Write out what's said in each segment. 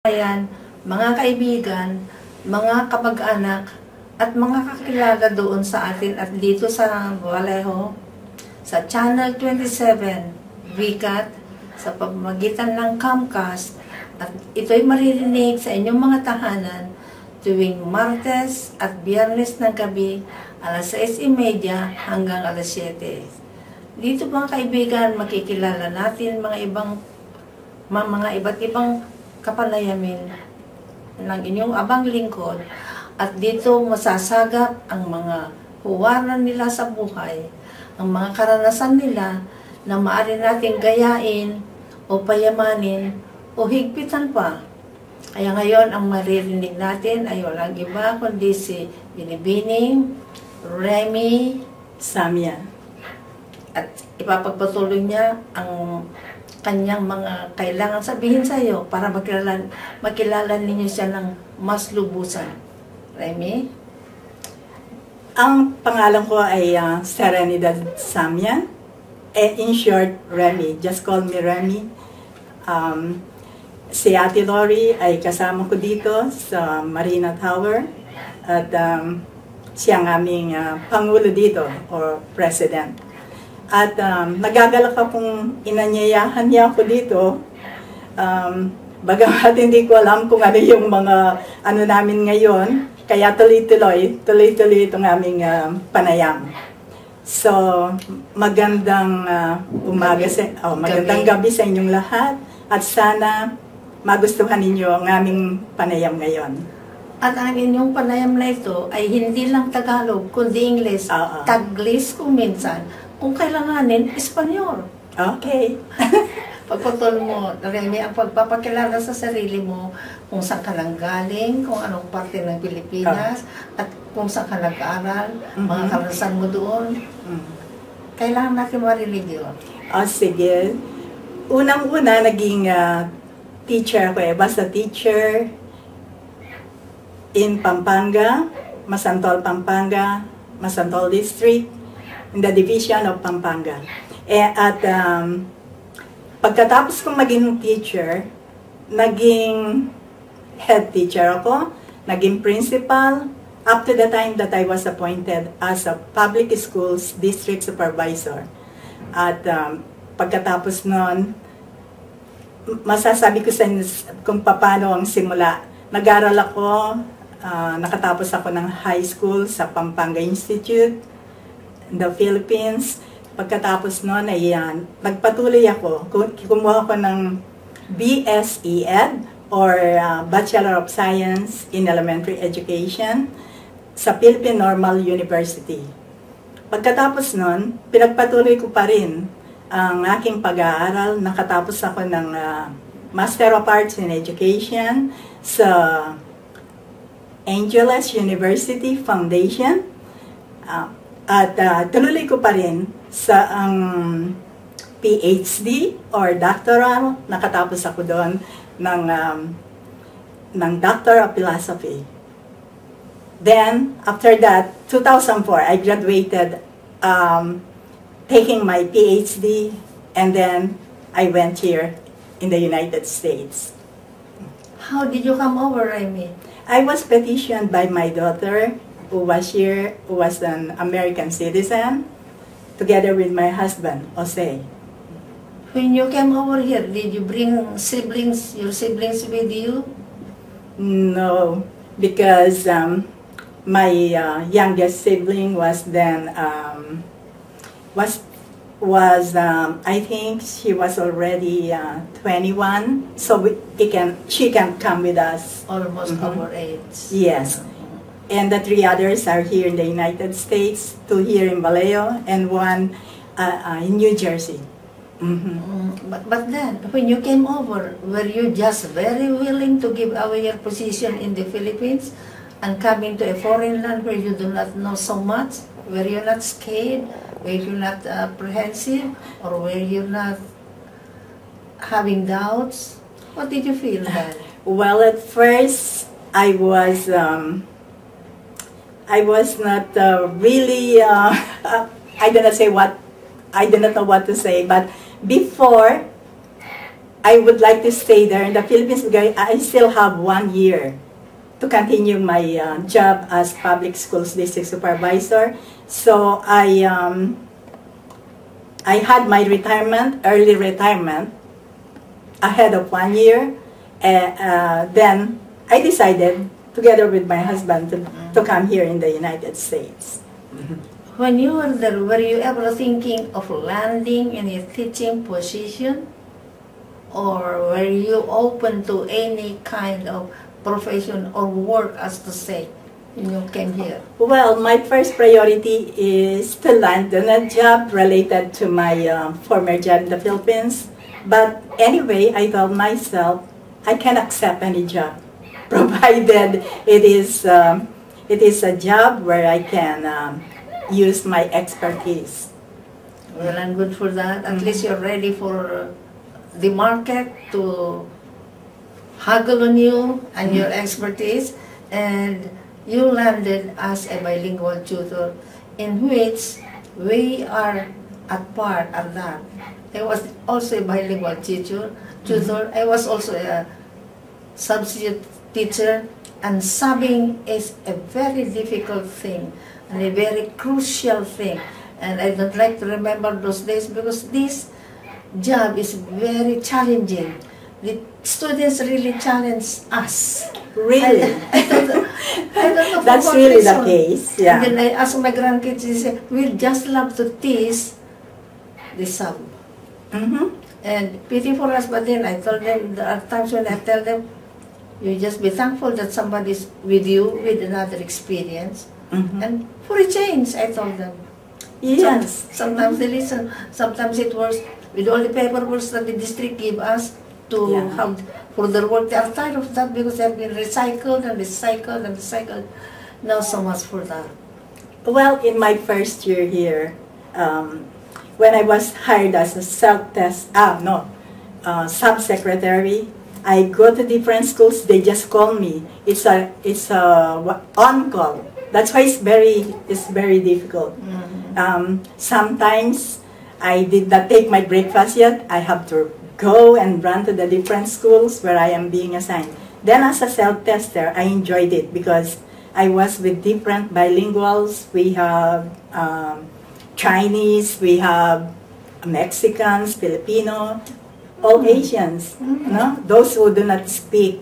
Ayan, mga kaibigan, mga kamag-anak, at mga kakilala doon sa atin at dito sa Vallejo, sa Channel 27, Bigat, sa pamamagitan ng Comcast, at ito'y maririnig sa inyong mga tahanan tuwing Martes at Biyernes ng gabi, alas 6:30 hanggang alas 7. Dito mga kaibigan, makikilala natin mga iba't ibang kapanayamin ng inyong abang lingkod at dito masasagap ang mga huwaran nila sa buhay, ang mga karanasan nila na maaari nating gayain o payamanin o higpitan pa. Kaya ngayon ang maririnig natin ay walang iba kundi si Binibining Remy Samia. At ipapagpatuloy niya ang kanyang mga kailangan sabihin sa iyo para makilala ninyo siya ng mas lubusan. Remy? Ang pangalan ko ay Serenidad Samia. In short, Remy. Just call me Remy. Si Ate Lori ay kasama ko dito sa Marina Tower. At siya ang aming Pangulo dito or President. At nagagalak akong inanyayahan niya ako dito. Bagamat hindi ko alam kung ano yung mga namin ngayon. Kaya tuloy-tuloy itong aming panayam. So, magandang magandang gabi sa inyong lahat. At sana magustuhan ninyo ang aming panayam ngayon. At ang inyong panayam na ito ay hindi lang Tagalog, kundi English. Taglis kung minsan. Kung kailanganin, Espanyol. Okay. Pagpatuloy mo, Remy, ang pagpapakilala sa sarili mo, kung saan ka nang galing, kung anong parte ng Pilipinas, at kung saan ka nag-aaral, mga karanasan mo doon. Kailangan natin marinig yun. Sige. Unang-una, naging teacher ko basta teacher in Pampanga, Masantol, Pampanga, Masantol District, in the division of Pampanga. At pagkatapos kong maging teacher, naging head teacher ako, naging principal, up to the time that I was appointed as a public schools district supervisor. At pagkatapos nun, masasabi ko sa inyo kung paano ang simula. Nag-aral ako, nakatapos ako ng high school sa Pampanga Institute, the Philippines. Pagkatapos noon ay nagpatuloy ako. Kumuha ko ng BSE Ed or Bachelor of Science in Elementary Education sa Philippine Normal University. Pagkatapos noon, pinagpatuloy ko pa rin ang aking pag-aaral. Nakatapos ako ng Master of Arts in Education sa Angeles University Foundation. At tuloy ko pa rin sa PhD or doctoral. Nakatapos ako doon ng Doctor of Philosophy. Then, after that, 2004, I graduated taking my PhD, and then I went here in the United States. How did you come over, Remy? I was petitioned by my daughter, who was here, who was an American citizen, together with my husband, Jose. When you came over here, did you bring your siblings with you? No, because my youngest sibling was then, I think she was already 21, so she can come with us. Almost our age. Yes. And the 3 others are here in the United States, 2 here in Vallejo, and 1 in New Jersey. But then, when you came over, were you just very willing to give away your position in the Philippines and coming to a foreign land where you do not know so much? Were you not scared? Were you not apprehensive? Or were you not having doubts? What did you feel then? Well, at first, I was not really, I do not know what to say, but before I would like to stay there in the Philippines because I still have 1 year to continue my job as public schools district supervisor. So I had my retirement, early retirement, ahead of 1 year. Then I decided, together with my husband, to come here in the United States. When you were there, were you ever thinking of landing in a teaching position? Or were you open to any kind of profession or work, as to say, when you came here? Well, my first priority is to land on a job related to my former job in the Philippines. But anyway, I told myself, I can accept any job, provided it is a job where I can use my expertise. Well, and good for that. At least you're ready for the market to haggle on you and your expertise, and you landed as a bilingual tutor, in which we are at part of that. I was also a bilingual tutor. I was also a substitute teacher, and subbing is a very difficult thing and a very crucial thing. And I don't like to remember those days because this job is very challenging. The students really challenge us. Really? I don't know. That's for what really reason. the case. Yeah. And then I ask my grandkids, they say, we just love to tease the sub. And pity for us, but then I told them, there are times when I tell them, you just be thankful that somebody's with you with another experience. And for a change, I told them. Yes. Sometimes they listen, sometimes it works. With all the paperwork that the district give us to have for their work, they are tired of that because they have been recycled and recycled and recycled. Now so much for that. Well, in my first year here, when I was hired as a sub-secretary, I go to different schools. They just call me. It's a on call. That's why it's very difficult. Sometimes I did not take my breakfast yet. I have to go and run to the different schools where I am being assigned. Then as a self-tester, I enjoyed it because I was with different bilinguals. We have Chinese, we have Mexicans, Filipino, all Asians. No? Those who do not speak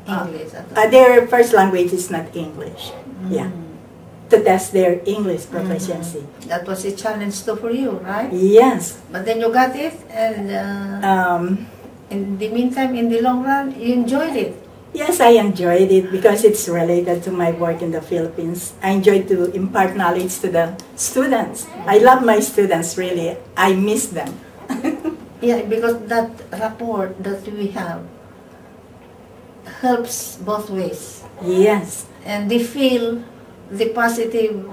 English. their first language is not English. Yeah. To test their English proficiency. That was a challenge too for you, right? Yes. But then you got it, and in the meantime, in the long run, you enjoyed it. Yes, I enjoyed it because it's related to my work in the Philippines. I enjoy to impart knowledge to the students. I love my students, really. I miss them. Yeah, because that rapport that we have helps both ways. Yes. And they feel the positive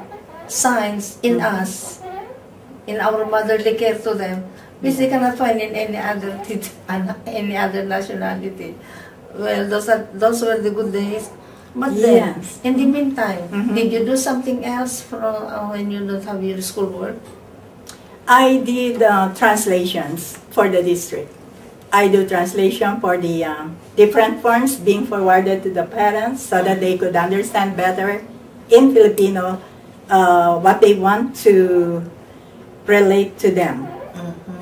signs in us, in our motherly care to them, which they cannot find in any other nationality. Well, those were the good days. But then, in the meantime, did you do something else when you don't have your schoolwork? I did translations for the district. I do translation for the different forms being forwarded to the parents so that they could understand better in Filipino what they want to relate to them.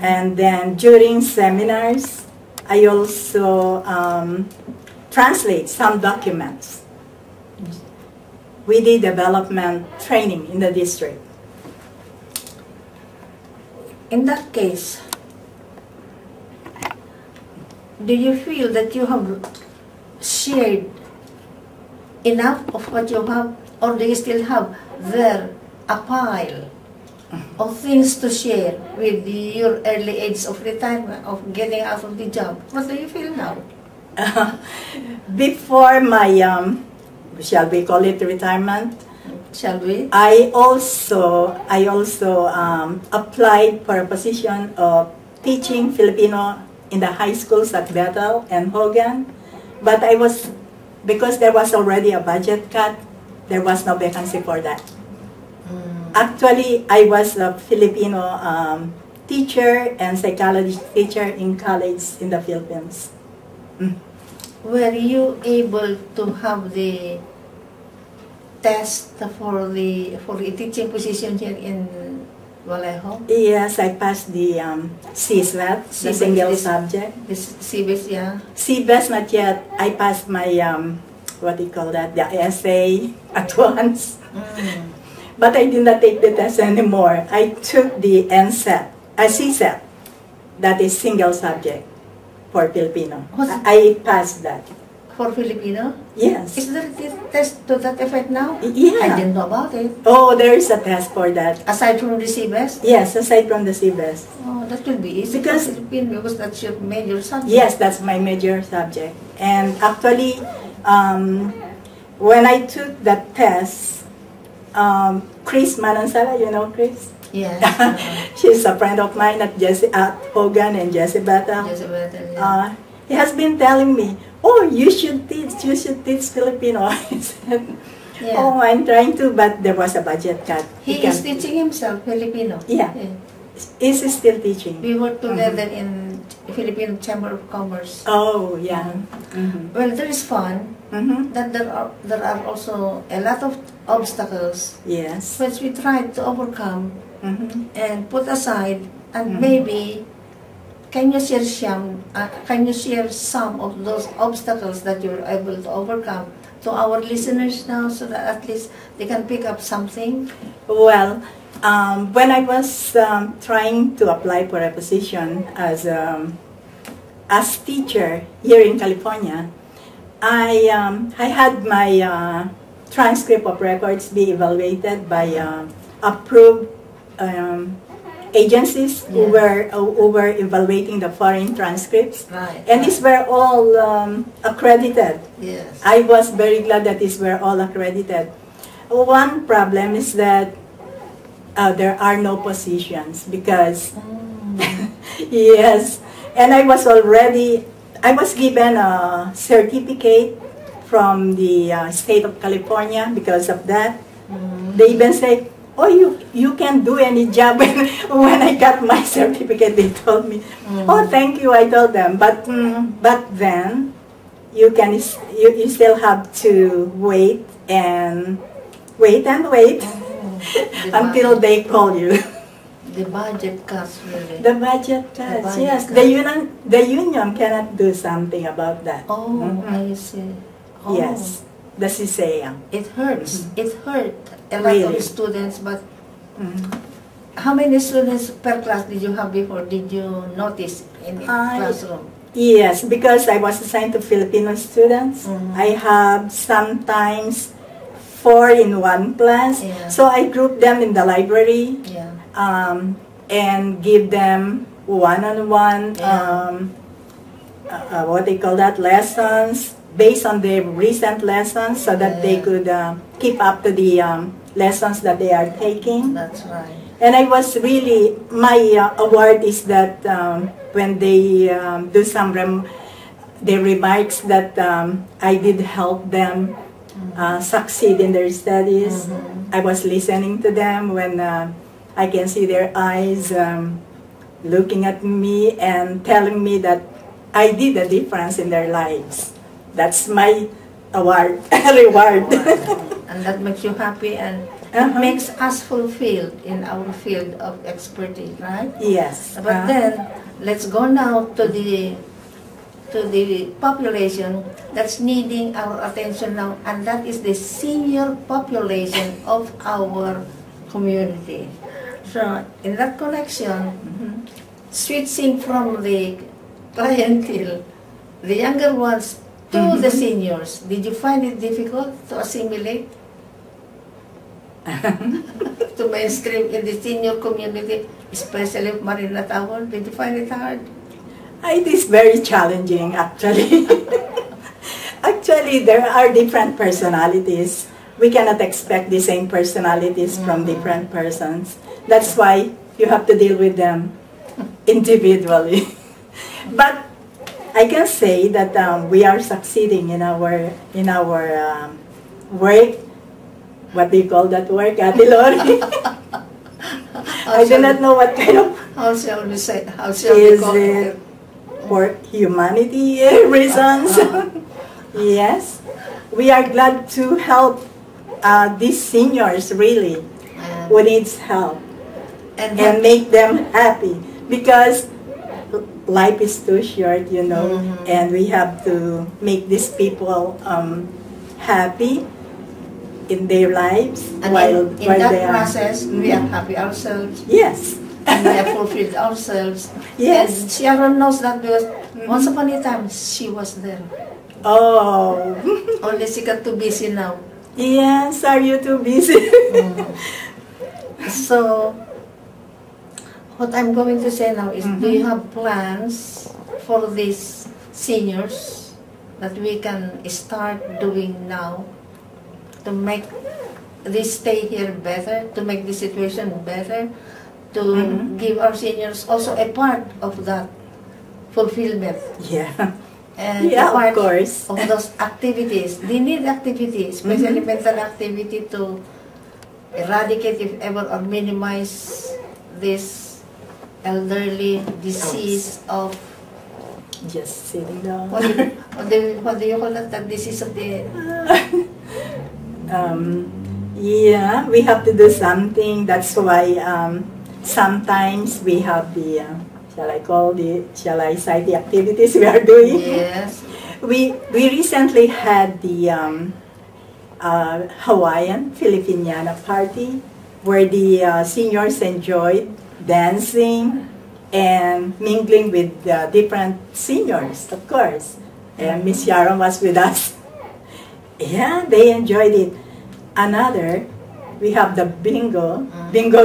And then during seminars, I also translate some documents. We did development training in the district. In that case, do you feel that you have shared enough of what you have, or do you still have there a pile of things to share with your early age of retirement, of getting out of the job? What do you feel now? Before my, shall we call it retirement? Shall we? I also applied for a position of teaching Filipino in the high schools at Bethel and Hogan, but because there was already a budget cut, there was no vacancy for that. Actually, I was a Filipino teacher and psychology teacher in college in the Philippines. Were you able to have the test for the teaching position here in Vallejo? Yes, I passed the CSVAT, the single subject. The CBS, yeah. CBS, not yet. I passed my, what do you call that, the essay at once. But I did not take the test anymore. I took the NSET, CSET, that is single subject for Filipino. I passed that. For Filipino? Yes. Is there a test to that effect now? Yeah. I didn't know about it. Oh, there is a test for that. Aside from the CBS? Yes, aside from the CBS. Oh, that will be easy Because for Filipino because that's your major subject. Yes, that's my major subject. And actually, when I took that test, Chris Manansala, you know Chris? Yes. She's a friend of mine at Hogan and Jesse Bata. Yeah. He has been telling me, oh, you should teach Filipino. I said, Yeah. oh, I'm trying to, but there was a budget cut. He is teaching himself Filipino. Yeah. Is he still teaching? We work together in Philippine Chamber of Commerce. Oh, yeah. Well, there is fun. That there are also a lot of obstacles. Yes. Which we try to overcome and put aside, and maybe can you share some of those obstacles that you were able to overcome to our listeners now, so that at least they can pick up something? Well, when I was trying to apply for a position as teacher here in California, I had my transcript of records be evaluated by approved agencies who were evaluating the foreign transcripts. Right. And these were all accredited. Yes. I was very glad that these were all accredited. One problem is that there are no positions because, yes, and I was given a certificate from the state of California because of that. They even say, oh, you can do any job. When I got my certificate, they told me, oh, thank you, I told them. But then, you still have to wait until they call you. The budget cuts, really. The budget cuts, yes. The union cannot do something about that. Oh, I see. Oh. Yes, the CSEA. It hurts. It hurt a lot of students, but how many students per class did you have before? Did you notice in the classroom? Yes, because I was assigned to Filipino students. I have sometimes 4 in one class. Yeah. So I group them in the library and give them one-on-one, what they call that, lessons, based on the recent lessons so that they could keep up to the lessons that they are taking. That's right. And I was really, my award is that when they do some the remarks that I did help them succeed in their studies. I was listening to them when I can see their eyes looking at me and telling me that I did a difference in their lives. That's my award, reward. And that makes you happy and makes us fulfilled in our field of expertise, right? Yes. But then, let's go now to the population that's needing our attention now, and that is the senior population of our community. So, in that connection, switching from the clientele, the younger ones, to the seniors, did you find it difficult to assimilate? To mainstream in the senior community, especially of Marina Tower? Did you find it hard? It is very challenging, actually. Actually, there are different personalities. We cannot expect the same personalities from different persons. That's why you have to deal with them individually. But I can say that we are succeeding in our work. What do you call that work, Ate Lori? I do not know what kind of How shall we say? How shall we Is call it it? for humanity reasons? Yes. We are glad to help these seniors really who needs help And make them happy because life is too short, you know, and we have to make these people happy in their lives and while in that they process, we are happy ourselves. Yes. And we have fulfilled ourselves. Yes. And Sharon knows that because once upon a time she was there. Oh. Only she got too busy now. Yes, are you too busy? So, what I'm going to say now is, do you have plans for these seniors that we can start doing now to make this stay here better, to make the situation better, to give our seniors also a part of that fulfillment? Yeah. And Yeah, a part of course. of those activities. They need activities, especially mental activity, to eradicate, if ever, or minimize this elderly disease of Just sitting down. what do you call that? The disease of the Yeah, we have to do something. That's why sometimes we have the shall I cite the activities we are doing? yes. We recently had the Hawaiian Filipiniana party where the seniors enjoyed dancing and mingling with different seniors, of course. And Miss Sharon was with us. Yeah, they enjoyed it. Another, we have the bingo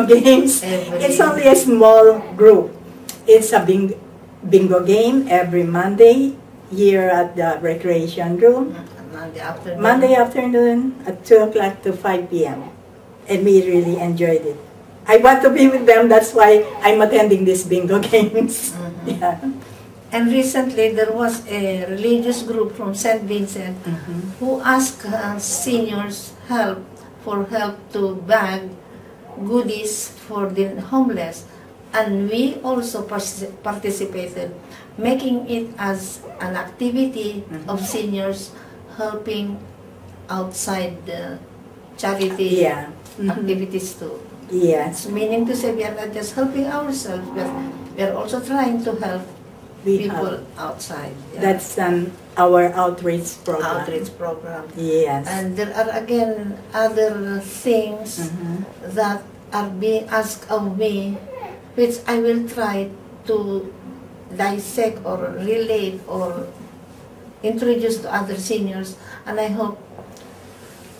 games. It's only a small group. It's a bingo game every Monday here at the recreation room. Monday afternoon at 2 o'clock to 5 p.m. And we really enjoyed it. I want to be with them, that's why I'm attending these bingo games. Yeah. And recently there was a religious group from St. Vincent who asked seniors help to bag goodies for the homeless. And we also participated, making it as an activity of seniors helping outside the charity activities too. Yes. Meaning to say, we are not just helping ourselves, but we are also trying to help people outside. Yeah. That's our outreach program. Yes. And there are again other things that are being asked of me, which I will try to dissect or relate or introduce to other seniors, and I hope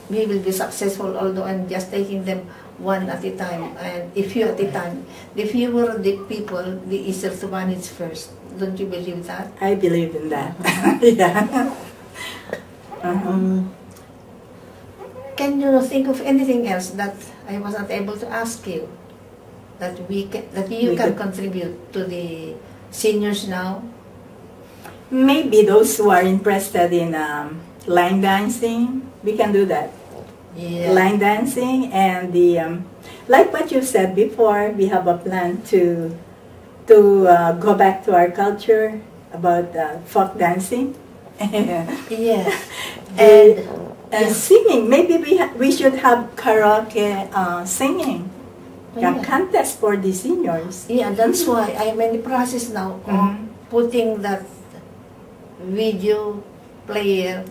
we will be successful, although I'm just taking them one at a time, and a few at a time. The fewer the people, the easier to manage first. Don't you believe that? I believe in that. Yeah. Can you think of anything else that I was not able to ask you, that you can contribute to the seniors now? Maybe those who are interested in line dancing, we can do that. Yeah. Line dancing and the like what you said before, we have a plan to go back to our culture about folk dancing. Yes. And singing. Maybe we should have karaoke singing. A contest for the seniors. Yeah, that's why I'm in the process now of putting that video player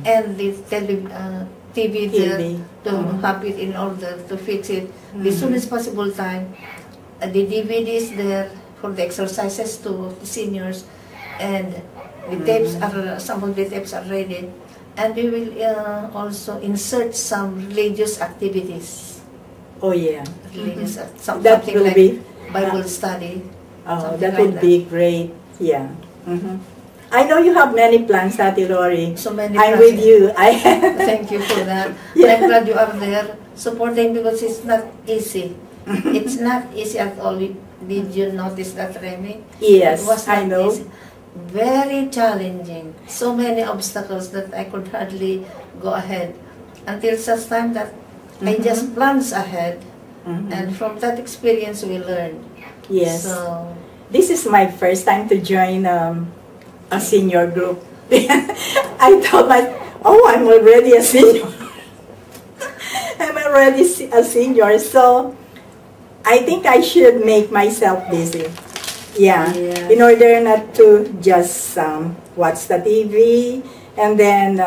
and the TV there to have it in order to fix it as soon as possible time. The DVDs there for the exercises to the seniors, and the tapes are, some of the tapes are ready, and we will also insert some religious activities. Oh yeah. Religious, that something will like be Bible study. Oh, that would be great. Yeah. I know you have many plans, Ate Rory. So many I'm plans. with you. Thank you for that. Yeah. I'm glad you are there supporting, because it's not easy. It's not easy at all. Did you notice that, Remy? Yes, It was not I know. easy. Very challenging. So many obstacles that I could hardly go ahead until such time that I just plunged ahead. And from that experience we learned. Yes. So, This is my first time to join a senior group. I thought oh, I'm already a senior. I'm already a senior, so I think I should make myself busy. Yeah, yes. in order not to just watch the TV and then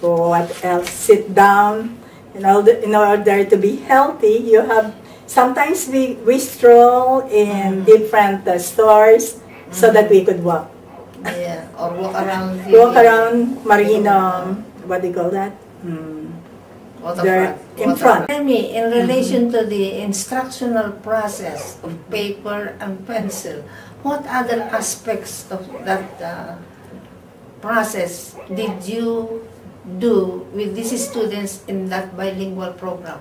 what else, sit down. In order to be healthy, you have, sometimes we stroll in different stores so that we could walk. Yeah, or walk around. Walk around Marina, what do you call that? There, in front. Tell me, in relation to the instructional process of paper and pencil, what other aspects of that process did you do with these students in that bilingual program?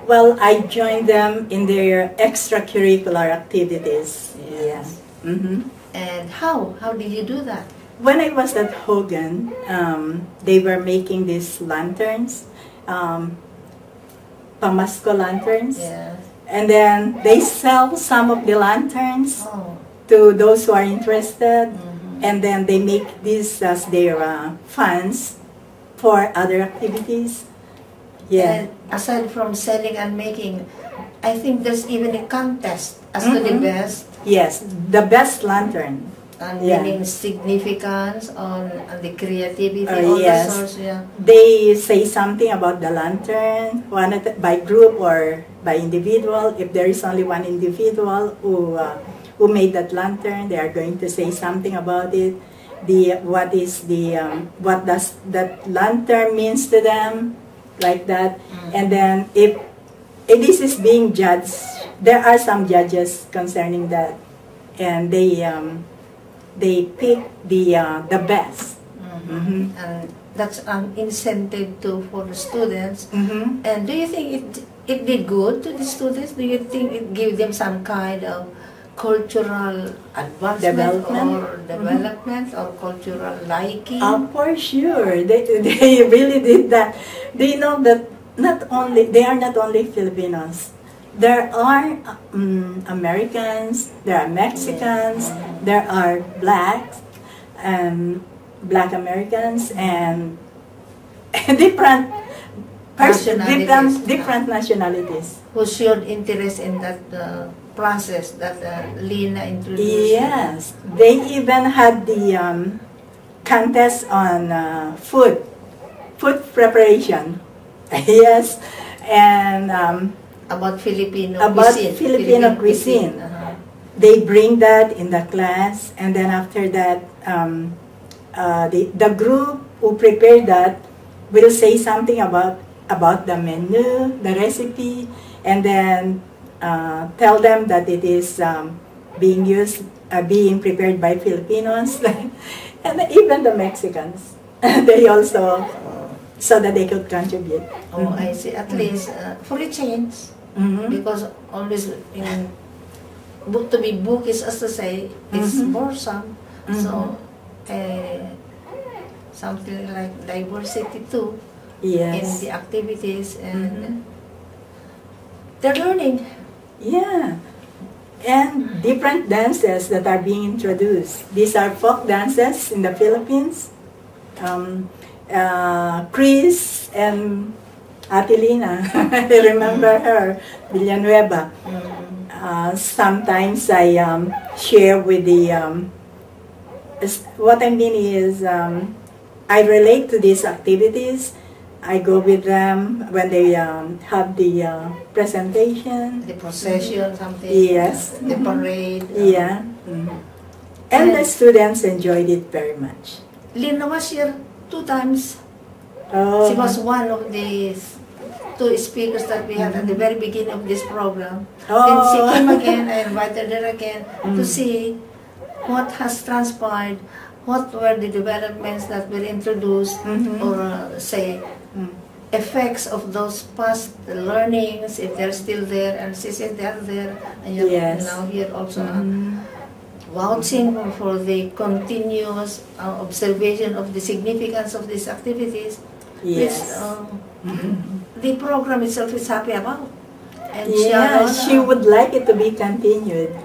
Well, I joined them in their extracurricular activities. Yes. And how? How did you do that? When I was at Hogan, they were making these lanterns, Pamasco lanterns. Yes. And then they sell some of the lanterns Oh. to those who are interested. And then they make these as their funds for other activities. Yeah. And aside from selling and making, I think there's even a contest as to the best. Yes, the best lantern. And Yeah. meaning significance on the creativity, all Yes. the sorts, yeah. They say something about the lantern, by group or by individual. If there is only one individual who made that lantern, they are going to say something about it. What does that lantern means to them, like that. And then if this is being judged, there are some judges concerning that, and they pick the best. And that's an incentive for the students. And do you think it did good to the students? Do you think it gave them some kind of cultural advancement development or cultural liking? For sure, they really did that. Do you know that they are not only Filipinos. There are Americans, there are Mexicans, there are blacks, Black Americans, and different nationalities. Who showed interest in that process that Lina introduced? Yes, they even had the contest on food preparation. Yes, and about Filipino cuisine. They bring that in the class, and then after that, the group who prepared that will say something about the menu, the recipe, and then tell them that it is being prepared by Filipinos, and even the Mexicans. They also, so that they could contribute. Oh, I see. At least for a change, because always to be bookish, as to say, it's boresome. So something like diversity too. Yes. In the activities, and they're learning. Yeah. And different dances that are being introduced. These are folk dances in the Philippines. Chris and Atilina, I remember her, Villanueva. Sometimes I share with what I mean is, I relate to these activities. I go with them when they have the presentation. The procession, something. Yes. The parade. Yeah. And the students enjoyed it very much. Lina was here 2 times. Oh. She was one of the 2 speakers that we had at the very beginning of this program. Oh. And she came again. I invited her again to see what has transpired, what were the developments that were introduced, or say, effects of those past learnings, if they're still there, and she said they're there, and you're now here also vouching for the continuous observation of the significance of these activities, which the program itself is happy about. And Yeah, Sharon, she would like it to be continued.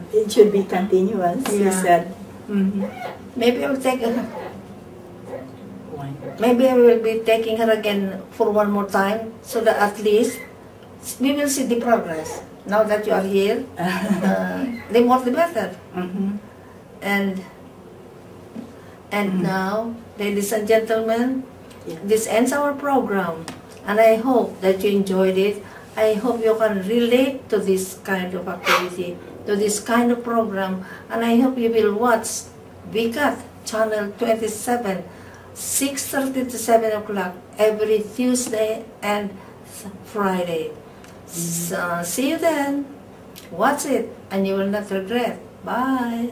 It should be continuous, she Yeah. said. Mhm. maybe I will take. Why? Maybe I will be taking her again for one more time, so that at least we will see the progress. Now that you are here, the more the better. Mhm. And Mhm. now, ladies and gentlemen, Yeah. this ends our program, and I hope that you enjoyed it. I hope you can relate to this kind of activity, to this kind of program, and I hope you will watch VCAT Channel 27, 6:30 to 7 o'clock every Tuesday and Friday. So, see you then. Watch it, and you will not regret. Bye.